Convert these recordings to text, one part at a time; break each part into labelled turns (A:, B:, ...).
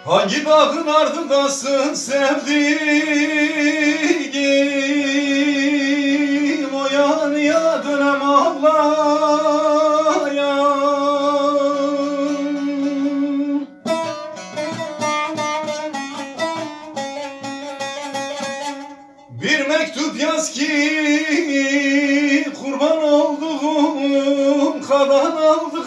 A: Hangi dağın ardındasın sevdiğim? O yanıya dönem ağlayan. Bir mektup yaz ki kurban olduğum kadan aldık.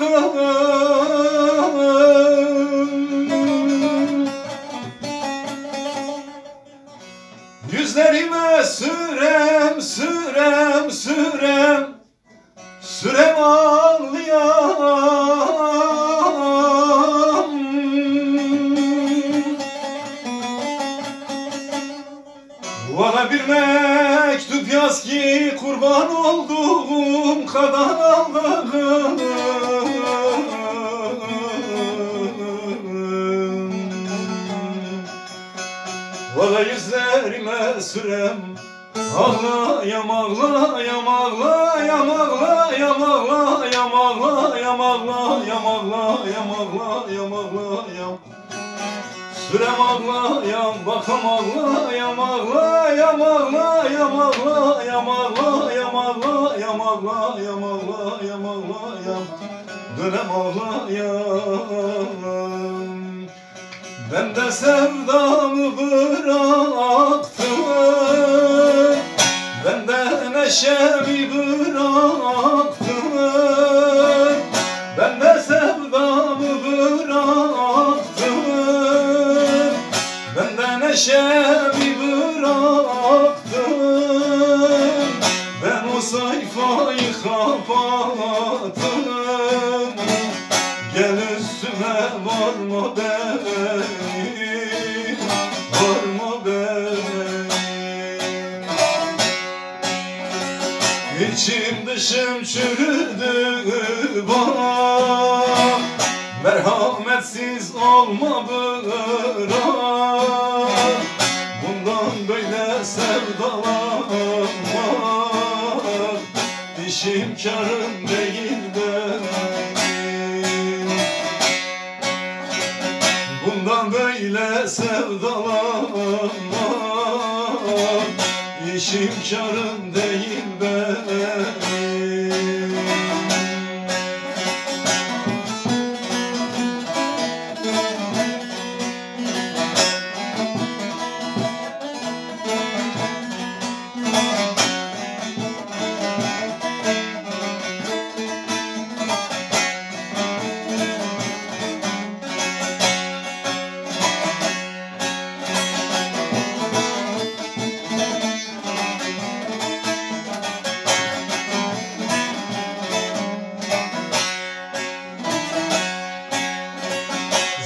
A: Yüzlerime sürem, sürem, sürem, sürem ağlayan. Bana bir mektup yaz ki kurban olduğum kadan aldığım. Valla yüzlerime sürem, ağlayam, ağlayam, ağlayam, ağlayam, ağlayam, ağlayam, ağlayam, ağlayam, ağlayam, ağlayam. Sürem ağlayam, bakam ağlayam, ağlayam, ağlayam, ağlayam, ağlayam, ağlayam, ağlayam, ağlayam, ağlayam, dönem ağlayam. Ben de sevdamı bıraktım, ben de neşemi bıraktım, ben de sevdamı bıraktım, ben de neşemi bıraktım. Ben o sayfayı kapattım, gel üstüme varma benim, varma benim. İçim dışım çürüdü bana, merhametsiz olma bırak. Bundan böyle sevdalanma, işim karım değil benim. Bundan böyle sevdalanma, işim karım değil benim.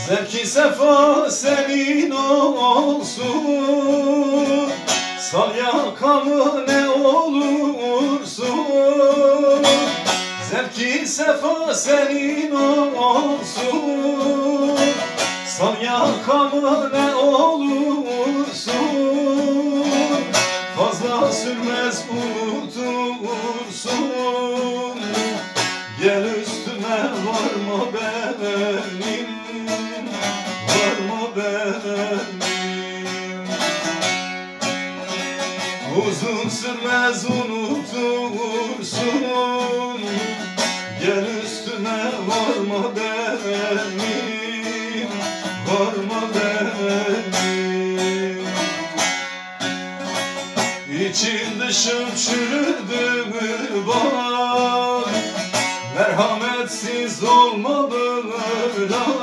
A: Zevki sefa senin olsun, sal yakamı ne olursun. Zevki sefa senin olsun, sal yakamı ne olursun. Fazla sürmez unutursun, gel üstüme varma benim, varma benim. Uzun sürmez unutursun, gel üstüme varma benim, varma benim. İçim dışım çürüdü bak, merhametsiz olma bırak.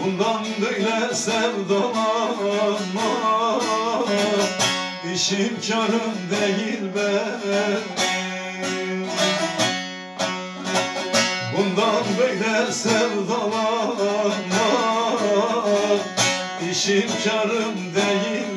A: Bundan böyle sevdalanma, işim karım değil benim. Bundan böyle sevdalanma, işim karım değil